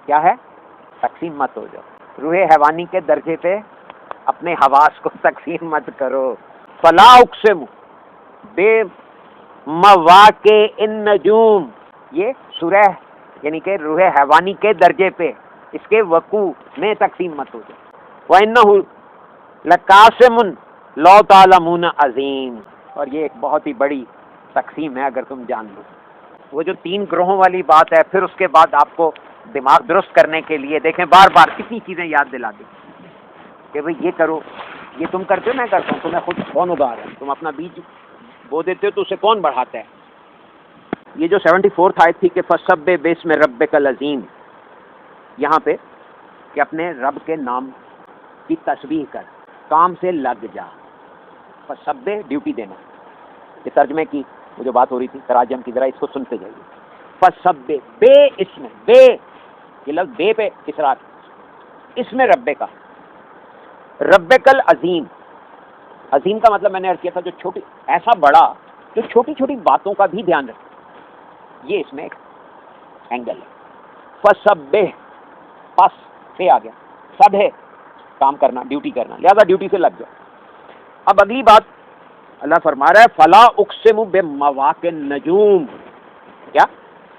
کیا ہے؟ تقسیم مت ہو جاؤ، روح حیوانی کے درجے پہ اپنے حواس کو تقسیم مت کرو۔ فلا اقسم بے مواقع النجوم، یہ سورہ یعنی کہ روح حیوانی کے درجے پہ اس کے وقوع میں تقسیم مت ہو جائے۔ وَإِنَّهُ لَقَاسِمٌ لَوْ تَعْلَمُونَ عظیم، اور یہ ایک بہت ہی بڑی تقسیم ہے اگر تم جان لو۔ وہ جو 3 گروہوں والی بات ہے، پھر اس کے بعد آپ کو دماغ درست کرنے کے لیے دیکھیں بار بار کتنی چیزیں یاد دلا دیں کہ بھئی یہ کرو، یہ تم کرتے ہو، میں کرتا ہوں، تمہیں خود کون اگا رہا ہے؟ تم اپنا بیج بو دیتے ہو تو اسے کون بڑھاتا ہے؟ یہ جو 74 آیت تھی کہ فسبح باسم ربک العظیم، یہاں پہ کہ اپنے رب کے نام کی تسبیح کر، کام سے لگ جا، فسبح ڈیوٹی دینا، یہ ترجمے کی وہ جو بات ہو رہی تھی تراجم کی، ذرا اس کو سنتے جائیے۔ فسبح بے اسم، بے یہ لفظ بے پہ اصرار، اسم رب کا، ربک العظیم، عظیم کا مطلب میں نے عرض کیا تھا جو چھوٹی، ایسا بڑا جو چھوٹی چھوٹی باتوں کا بھی دھیان رکھے، یہ اس میں ایک اینگل ہے۔ فسبح، پس سے آ گیا، سب ہے کام کرنا، ڈیوٹی کرنا، لہذا ڈیوٹی سے لگ جاؤ۔ اب اگلی بات اللہ فرما رہا ہے فلا اقسم بمواقع النجوم، کیا؟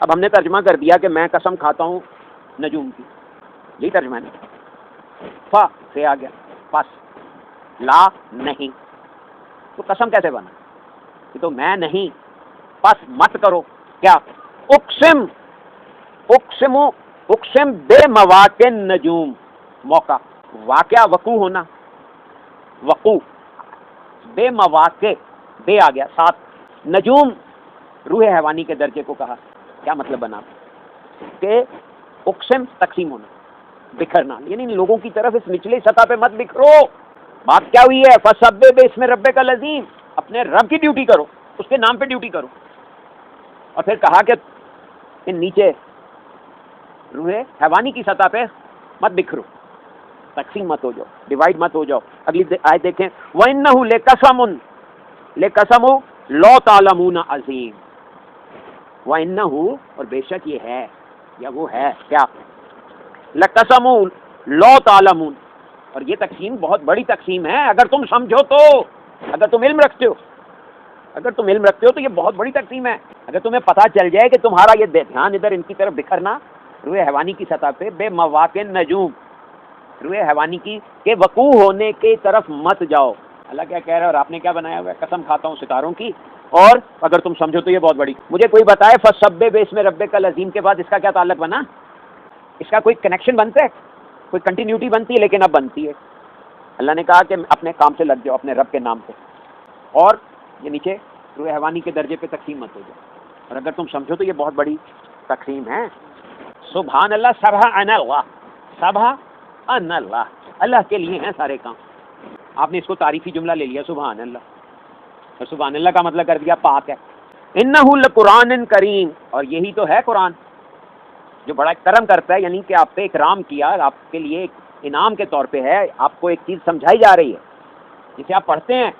اب ہم نے ترجمہ کر دیا کہ میں قسم کھاتا ہوں نجوم کی، یہی ترجمہ ہے۔ فا سے آ گیا، پس، لا نہیں، تو قسم کیسے بنا؟ یہ تو میں نہیں، بس مت کرو کیا؟ اقسم، اقسم بے مواقع نجوم، موقع، واقعہ وقوع ہونا، وقوع، بے مواقع، بے آ گیا ساتھ، نجوم روح حیوانی کے درجے کو کہا. کیا مطلب بنا کہ اقسم تقسیم ہونا، بکھرنا، یعنی لوگوں کی طرف اس نچلی سطح پہ مت بکھرو. بات کیا ہوئی ہے؟ فسبح باسم ربک العظیم، اپنے رب کی ڈیوٹی کرو، اس کے نام پہ ڈیوٹی کرو. اور پھر کہا کہ ان نیچے روح حیوانی کی سطح پہ مت بکھرو، تقسیم مت ہو جاؤ، ڈیوائڈ مت ہو جاؤ. اگلی آیت دیکھیں، وَإِنَّهُ لَقَسَمٌ لَوْ تَعْلَمُونَ عَظِيمٌ. وَإِنَّهُ، اور بے شک یہ ہے یا وہ ہے کیا؟ لَقَسَمٌ لَوْ تَعْلَمُونَ، اور یہ تقسیم بہت بڑی تقسیم ہے اگر تم سمجھو تو، اگر تم علم رکھتے ہو، اگر تم علم رکھتے ہو تو یہ بہت بڑی تقسیم ہے. اگر تمہیں پتہ چل جائے کہ تمہارا یہ دھیان ادھر ان کی طرف بکھرنا روح حیوانی کی سطح پہ، بے مواقع نجوم، روح حیوانی کی کے وقوع ہونے کی طرف مت جاؤ. اللہ کیا کہہ رہا ہے اور آپ نے کیا بنایا ہوا ہے؟ قسم کھاتا ہوں ستاروں کی، اور اگر تم سمجھو تو یہ بہت بڑی. مجھے کوئی بتائے فسبح باسم ربک العظیم کے بعد اس کا کیا تعلق بنا؟ اس کا کوئی کنیکشن بنتا ہے؟ کوئی کنٹینیوٹی بنتی ہے؟ لیکن اب بنتی ہے. اللہ نے کہا کہ اپنے کام سے لگ جاؤ، اپنے رب کے نام سے، اور یہ نیچے روح حیوانی کے درجے پہ تقسیم مت ہو جاؤ. اور اگر تم سمجھو تو یہ بہت بڑی تقسیم ہے. سبحان اللہ، سبحان اللہ، سبحان اللہ، اللہ کے لیے ہیں سارے کام. آپ نے اس کو تعریفی جملہ لے لیا سبحان اللہ، اور سبحان اللہ کا مطلب کر دیا پاک ہے. انہ لقرآن کریم، اور یہی تو ہے قرآن جو بڑا کرم کرتا ہے، یعنی کہ آپ پہ اکرام کیا، آپ کے لیے ایک انعام کے طور پہ ہے، آپ کو ایک چیز سمجھائی جا رہی ہے جسے آپ پڑھتے ہیں.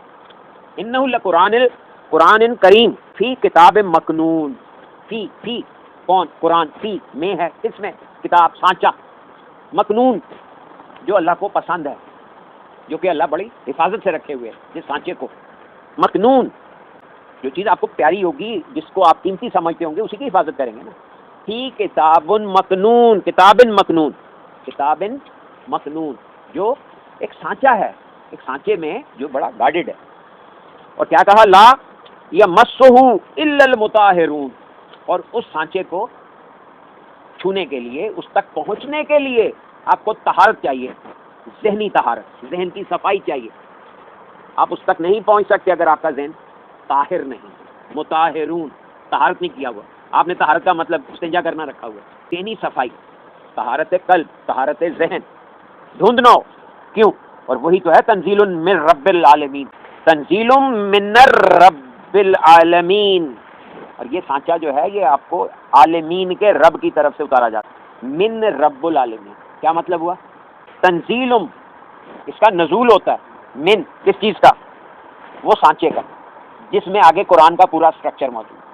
انہ لقرآن کریم فی کتاب مکنون، فی کون؟ قرآن، فی میں ہے، کس میں؟ کتاب، سانچہ، مکنون جو اللہ کو پسند ہے، جو کہ اللہ بڑی حفاظت سے رکھے ہوئے جس سانچے کو. مکنون، جو چیز آپ کو پیاری ہوگی، جس کو آپ قیمتی سمجھتے ہوں گے، اسی کی حفاظت کریں گے نا. فی کتاب مکنون، کتاب مکنون، کتاب مکنون جو ایک سانچہ ہے، ایک سانچے میں جو بڑا گارڈڈ ہے. اور کیا کہا؟ لا یمسہ الا المطہرون، اور اس سانچے کو چھونے کے لیے، اس تک پہنچنے کے لیے آپ کو طہارت چاہیے، ذہنی طہارت، ذہن کی صفائی چاہیے. آپ اس تک نہیں پہنچ سکتے اگر آپ کا ذہن طاہر نہیں. مطہرون، طہارت نہیں کیا ہوا. آپ نے طہارت کا مطلب استنجا کرنا رکھا ہوا ہے، ذہنی صفائی، طہارت قلب، طہارت ذہن، دھند نہ ہو. کیوں؟ اور وہی تو ہے تنزیل من رب العالمین، تنزیل من رب العالمین. اور یہ سانچہ جو ہے یہ آپ کو عالمین کے رب کی طرف سے اتارا جاتا ہے. من رب العالمین کیا مطلب ہوا؟ تنزیل، اس کا نزول ہوتا ہے، من کس چیز کا؟ وہ سانچے کا جس میں آگے قرآن کا پورا سٹرکچر موجود ہے.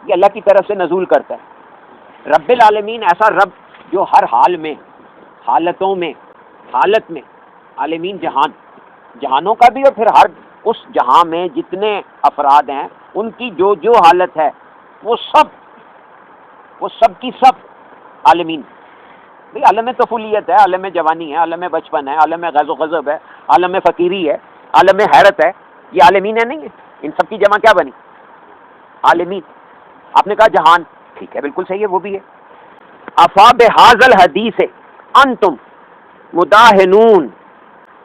یہ اللہ کی طرف سے نزول کرتا ہے. رب العالمین ایسا رب جو ہر حال میں، حالتوں میں، حالت میں، عالمین جہان، جہانوں کا بھی، اور پھر ہر اس جہاں میں جتنے افراد ہیں ان کی جو جو حالت ہے وہ سب کی سب عالمین. بھئی عالم طفولیت ہے، عالم جوانی ہے، عالم بچپن ہے، عالم غض و غضب ہے، عالم فقیری ہے، عالم حیرت ہے. یہ عالمین ہے نہیں ہے؟ ان سب کی جمع کیا بنی؟ عالمین. آپ نے کہا جہان، ٹھیک ہے، بالکل صحیح ہے، وہ بھی ہے. افا بہذا الحدیث انتم مداہنون،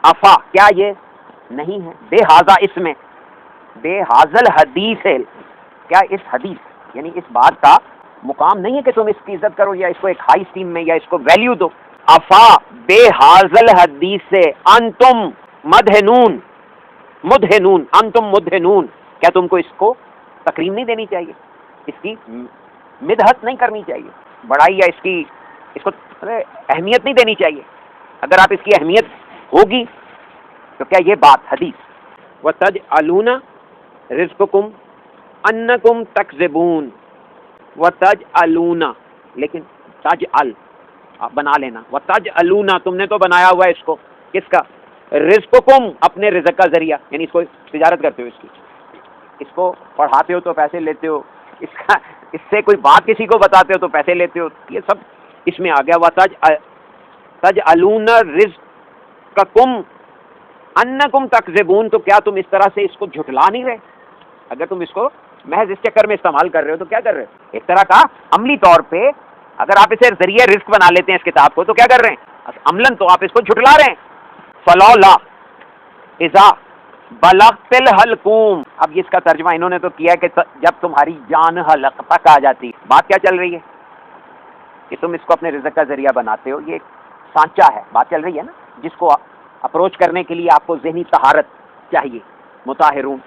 افا کیا یہ نہیں ہے؟ بے حاضہ، اس میں بے حاضل حدیث ہے، کیا اس حدیث یعنی اس بات کا مقام نہیں ہے کہ تم اس کی عزت کرو یا اس کو ایک ہائی اسٹیم میں یا اس کو ویلیو دو. افا بے حاضل حدیث سے انتم مدہنون، مدہنون، انتم مدہنون، کیا تم کو اس کو تکریم نہیں دینی چاہیے، اس کی مدحت نہیں کرنی چاہیے، بڑائی یا اس کو اہمیت نہیں دینی چاہیے؟ اگر آپ اس کی اہمیت ہوگی تو کیا یہ بات حدیث وَتَجْعَلُونَ رِزْقَكُمْ أَنَّكُمْ تَكْذِبُونَ، وَتَجْعَلُونَ، لیکن تجعل آپ بنا لینا، وَتَجْعَلُونَ تم نے تو بنایا ہوا ہے اس کو، کس کا؟ رزقکم، اپنے رزق کا ذریعہ، یعنی اس کو تجارت کرتے ہو، اس کو پڑھاتے ہو تو پیسے لیتے ہو، اس سے کوئی بات کسی کو بتاتے ہو تو پیسے لیتے ہو. یہ سب اس میں آ گیا. تجعلون رزقکم انکم تکذبون، تو کیا تم اس طرح سے اس کو جھٹلا نہیں رہے؟ اگر تم اس کو محض اس چکر میں استعمال کر رہے ہو تو کیا کر رہے ہو؟ ایک طرح کا عملی طور پہ اگر آپ اسے ذریعہ رزق بنا لیتے ہیں اس کتاب کو تو کیا کر رہے ہیں؟ عملاً تو آپ اس کو جھٹلا رہے ہیں۔ فلولا اذا بلغت الحلقوم، اب اس کا ترجمہ انہوں نے تو کیا کہ جب تمہاری جان حلق تک آ جاتی۔ بات کیا چل رہی ہے کہ تم اس کو اپنے رزق کا ذریعہ بناتے ہو، یہ ایک سانچہ ہے، بات چل رہی ہے نا، جس کو اپروچ کرنے کے لیے آپ کو ذہنی طہارت چاہیے، مطہرون۔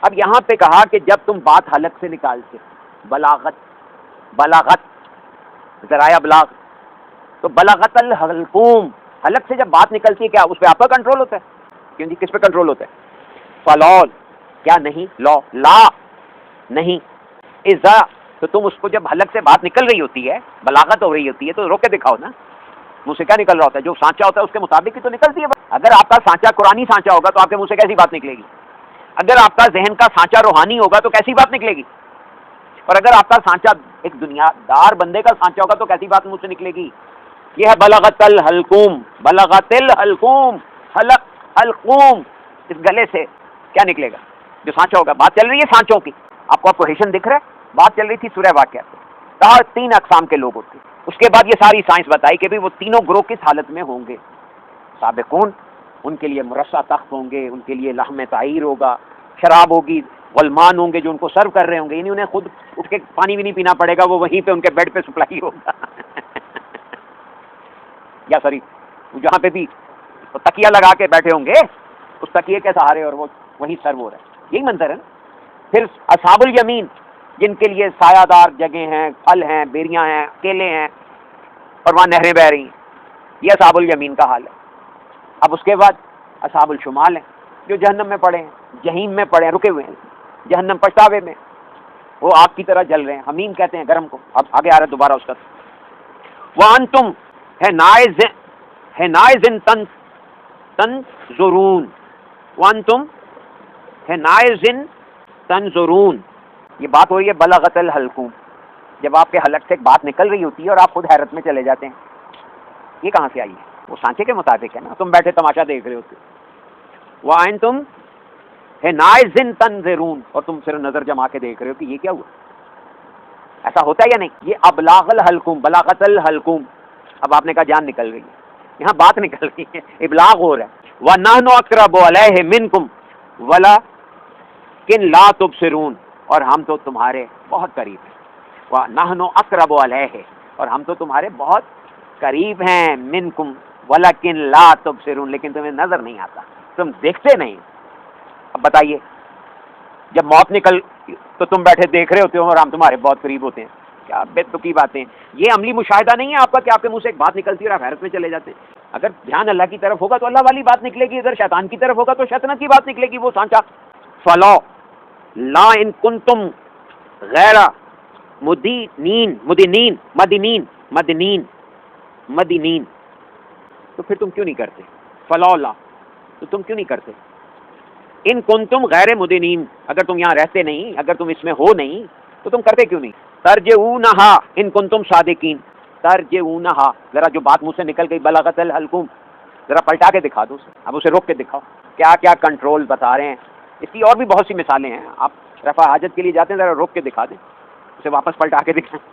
اب یہاں پہ کہا کہ جب تم بات حلق سے نکالتے، بلاغت ذرائع ابلاغ، تو بلغت الحلقوم، حلق سے جب بات نکلتی ہے کیا اس پہ آپ کا کنٹرول ہوتا ہے؟ کیوں جی، کس پہ کنٹرول ہوتا ہے؟ فلول، کیا نہیں، لو، لا نہیں، اذا، تو تم اس کو جب حلق سے بات نکل رہی ہوتی ہے، بلاغت ہو رہی ہوتی ہے تو روک کے دکھاؤ نا، منہ سے کیا نکل رہا ہوتا ہے؟ جو سانچہ ہوتا ہے اس کے مطابق ہی تو نکلتی ہے۔ اگر آپ کا سانچہ قرآنی سانچہ ہوگا تو آپ کے منہ سے کیسی بات نکلے گی؟ اگر آپ کا ذہن کا سانچہ روحانی ہوگا تو کیسی بات نکلے گی؟ اور اگر آپ کا سانچہ ایک دنیا دار بندے کا سانچہ ہوگا تو کیسی بات منہ سے نکلے گی؟ یہ ہے بلغت الحلقوم، بلغت الحلقوم، حلق، حلقوم، اس گلے سے کیا نکلے گا؟ جو سانچہ ہوگا۔ بات چل رہی ہے سانچوں کی، آپ کو کوہیشن دکھ رہا ہے؟ بات چل رہی تھی سورہ واقعہ سے، کہا 3 اقسام کے لوگ ہوتے ہیں۔ اس کے بعد یہ ساری سائنس بتائی کہ بھی وہ تینوں گروہ کس حالت میں ہوں گے۔ سابقون، ان کے لیے مرصع تخت ہوں گے، ان کے لیے لحم تعیر ہوگا، شراب ہوگی، غلمان ہوں گے جو ان کو سرو کر رہے ہوں گے، یعنی انہیں خود اٹھ کے پانی بھی نہیں پینا پڑے گا، وہ وہیں پہ ان کے بیڈ پہ سپلائی ہوگا یا سوری جہاں پہ بھی تکیہ لگا کے بیٹھے ہوں گے اس تکیے کے سہارے، اور وہ وہیں سرو ہو رہا ہے۔ یہی منظر ہے نا۔ پھر اصحاب الیمین، جن کے لیے سایہ دار جگہیں ہیں، پھل ہیں، بیریاں ہیں، کیلے ہیں، اور وہاں نہریں بہ رہی ہیں، یہ اصحاب الیمین کا حال ہے۔ اب اس کے بعد اصحاب الشمال ہیں جو جہنم میں پڑے ہیں، جہیم میں پڑے ہیں، رکے ہوئے ہیں جہنم پچھتاوے میں، وہ آگ کی طرح جل رہے ہیں، حمیم کہتے ہیں گرم کو۔ اب آگے آ رہا ہے دوبارہ اس کا، وَأَنْتُمْ حِينَئِذٍ تنظرون، وَأَنْتُمْ حِينَئِذٍ تنظرون، یہ بات ہو رہی ہے بلغت الحلقوم، جب آپ کے حلق سے ایک بات نکل رہی ہوتی ہے اور آپ خود حیرت میں چلے جاتے ہیں، یہ کہاں سے آئی ہے؟ وہ سانچے کے مطابق ہے نا، تم بیٹھے تماشا دیکھ رہے ہوتے، وَأَنْتُمْ حِينَئِذٍ تنظرون، اور تم صرف نظر جما کے دیکھ رہے ہو کہ یہ کیا ہوا۔ ایسا ہوتا ہے یا نہیں؟ یہ ابلاغ الحلقوم، بلاغت الحلقوم، اب آپ نے کہا جان نکل رہی ہے، یہاں بات نکل رہی ہے، ابلاغ ہو رہا ہے۔ وَنَحْنُ أَقْرَبُ إِلَيْهِ مِنْكُمْ وَلَكِنْ لَا تُبْصِرُونَ، اور ہم تو تمہارے بہت قریب ہیں۔ وَنَحْنُ أَقْرَبُ إِلَيْهِ، اور ہم تو تمہارے بہت قریب ہیں، مِنْكُمْ وَلَكِنْ لَا تُبْصِرُونَ، لیکن تمہیں نظر نہیں آتا، تم دیکھتے نہیں۔ اب بتائیے، جب موت نکل تو تم بیٹھے دیکھ رہے ہوتے ہو اور ہم تمہارے بہت قریب ہوتے ہیں، کیا بے تکی باتیں۔ یہ عملی مشاہدہ نہیں ہے آپ کا کہ آپ کے منہ سے ایک بات نکلتی ہے اور آپ حیرت میں چلے جاتے ہیں۔ اگر دھیان اللہ کی طرف ہوگا تو اللہ والی بات نکلے گی، اگر شیطان کی طرف ہوگا تو شیطنت کی بات نکلے گی، وہ سانچا۔ فلو لا ان کنتم غیر مدینین، تو پھر تم کیوں نہیں کرتے؟ فلو لا، تو تم کیوں نہیں کرتے؟ ان کنتم غیر مدینین، اگر تم یہاں رہتے نہیں، اگر تم اس میں ہو نہیں تو تم کرتے کیوں نہیں؟ ترجعونہا ان کنتم صادقین، ترجعونہا، ذرا جو بات منہ سے نکل گئی بلغت الحلقوم، ذرا پلٹا کے دکھا دو اسے، اب اسے روک کے دکھاؤ کیا کیا کنٹرول بتا رہے ہیں۔ اس کی اور بھی بہت سی مثالیں ہیں، آپ رفع حاجت کے لیے جاتے ہیں، ذرا روک کے دکھا دیں، اسے واپس پلٹا کے دکھائیں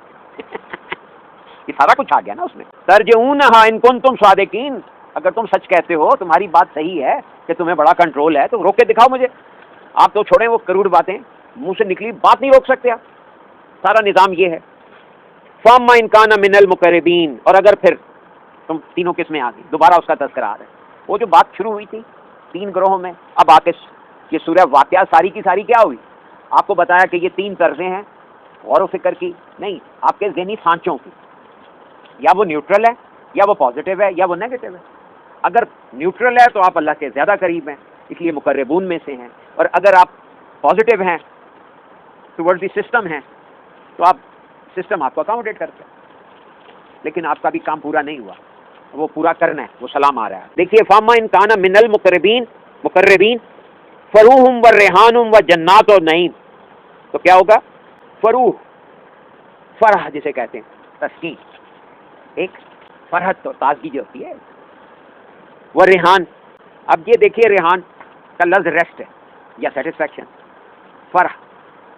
یہ سارا کچھ آ گیا نا اس میں۔ ترجعونہا ان کنتم صادقین، اگر تم سچ کہتے ہو، تمہاری بات صحیح ہے کہ تمہیں بڑا کنٹرول ہے، تو روک کے دکھاؤ مجھے۔ آپ تو چھوڑیں وہ کروڑ باتیں، منہ سے نکلی بات نہیں روک سکتے آپ، سارا نظام یہ ہے۔ فَأَمَّا إِنْ كَانَ مِنَ الْمُقَرِّبِينَ، اور اگر پھر تم تینوں قسمیں آ گئی، دوبارہ اس کا تذکرہ آ رہا ہے۔ وہ جو بات شروع ہوئی تھی 3 گروہوں میں، اب آ کے یہ سورہ واقعہ ساری کی ساری کیا ہوئی؟ آپ کو بتایا کہ یہ 3 طرزیں ہیں غور و فکر کی، نہیں، آپ کے ذہنی سانچوں کی، یا وہ نیوٹرل ہے، یا وہ پازیٹیو ہے، یا وہ نیگیٹو ہے۔ اگر نیوٹرل ہے تو آپ اللہ کے زیادہ قریب ہیں، اس لیے مقربون میں سے ہیں، اور اگر آپ پازیٹیو ہیں ٹورڈ دی سسٹم ہیں تو آپ سسٹم آپ کو اکاموڈیٹ کرتے ہیں، لیکن آپ کا بھی کام پورا نہیں ہوا، وہ پورا کرنا ہے، وہ سلام آ رہا ہے۔ دیکھیے فاما ان کان من المقربین فروح و ریحان و جنات و نعیم، تو کیا ہوگا؟ فروح، فرح جسے کہتے ہیں، تسکین، ایک فرحت اور تازگی جو ہوتی ہے، وہ ریحان۔ اب یہ دیکھیے ریحان کا لفظ ریسٹ ہے یا سیٹسفیکشن، فرح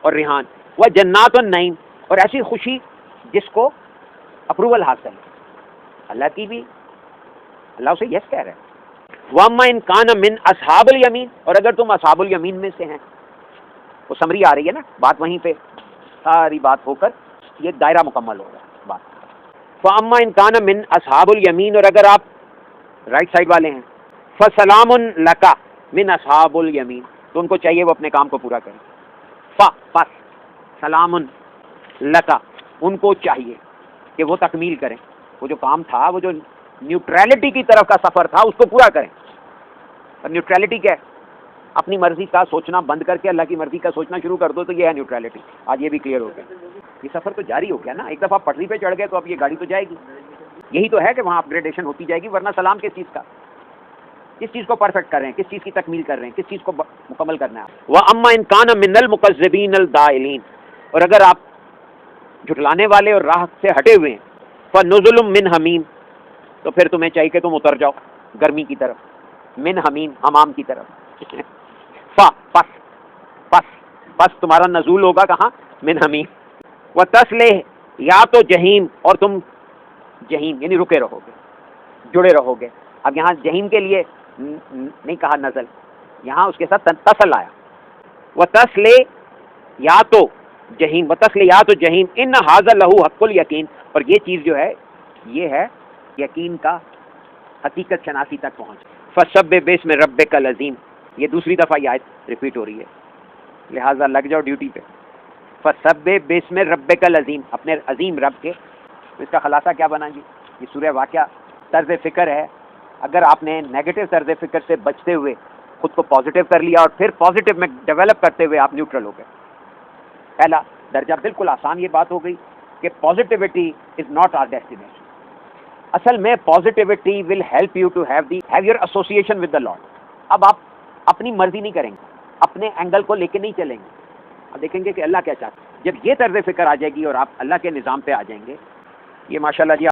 اور ریحان، وہ جنات النعیم، اور ایسی خوشی جس کو اپروول حاصل ہے اللہ کی بھی، اللہ اسے یس کہہ رہے ہیں. وَأَمَّا إِن كَانَ مِنْ أَصْحَابِ الْيَمِينِ، اور اگر تم اصحاب الیمین میں سے ہیں، وہ سمری آ رہی ہے نا، بات وہیں پہ ساری بات ہو کر یہ دائرہ مکمل ہوگا بات. فَأَمَّا إِن كَانَ مِنْ أَصْحَابِ الْيَمِينِ، اور اگر آپ رائٹ سائڈ والے ہیں، فَسَلَامٌ لَكَ مِنْ أَصْحَابِ الْيَمِينِ، تو ان کو چاہیے وہ اپنے کام کو پورا کریں. پس سلام لکا، ان کو چاہیے کہ وہ تکمیل کریں، وہ جو کام تھا، وہ جو نیوٹرلٹی کی طرف کا سفر تھا، اس کو پورا کریں. اور نیوٹرلٹی کیا ہے؟ اپنی مرضی کا سوچنا بند کر کے اللہ کی مرضی کا سوچنا شروع کر دو، تو یہ ہے نیوٹرلٹی. آج یہ بھی کلیئر ہو گیا. یہ سفر تو جاری ہو گیا نا، ایک دفعہ پٹری پہ چڑھ گئے تو اب یہ گاڑی تو جائے گی. یہی تو ہے کہ وہاں اپگریڈیشن ہوتی جائے گی، ورنہ سلام کس چیز کا؟ کس چیز کو پرفیکٹ کر رہے ہیں، کس چیز کی تکمیل کر رہے ہیں، کس چیز کو مکمل کرنا ہے. وَأَمَّا إِن كَانَ مِنَ الْمُكَذِّبِينَ الدَّائِلِينَ، اور اگر آپ جھٹلانے والے اور راہ سے ہٹے ہوئے ہیں، فَنُزُلٌ مِّنْ حَمِيمٍ، تو پھر تمہیں چاہیے کہ تم اتر جاؤ گرمی کی طرف، من حمیم، حمام کی طرف. پس تمہارا نزول ہوگا کہاں؟ من حمیم. وَتَصْلِهْ، یا تو جہیم، اور تم جہیم یعنی رکے رہو گے، جڑے رہو گے. اب یہاں جہیم کے لیے نہیں کہا نزل، یہاں اس کے ساتھ تصل آیا. وَتَصْلِهْ، یا تو جہیم، وَتَصْلِهْ، یا تو جہیم. ان ھذا لہو حق الیقین، اور یہ چیز جو ہے یہ ہے یقین کا حقیقت شناسی تک پہنچ. فَسَبِّحْ بِاسْمِ رَبِّكَ الْعَظِيمِ، یہ دوسری دفعہ یہ آیت ریپیٹ ہو رہی ہے، لہٰذا لگ جاؤ ڈیوٹی پہ. فَسَبِّحْ بِاسْمِ رَبِّكَ الْعَظِيمِ، اپنے عظیم رب کے. اس کا خلاصہ کیا بنا جی؟ یہ سورہ واقعہ طرز فکر ہے. اگر آپ نے نیگیٹو طرز فکر سے بچتے ہوئے خود کو پازیٹیو کر لیا اور پھر پازیٹیو میں ڈیولپ کرتے ہوئے آپ نیوٹرل ہو گئے. پہلا درجہ بالکل آسان یہ بات ہو گئی کہ positivity is not our destination. اصل میں positivity will help you to have your association with the lord. اب آپ اپنی مرضی نہیں کریں گے، اپنے اینگل کو لے کے نہیں چلیں گے، آپ دیکھیں گے کہ اللہ کیا چاہتا ہے. جب یہ طرز فکر آ جائے گی اور آپ اللہ کے نظام پہ آ جائیں گے، یہ ماشاءاللہ جی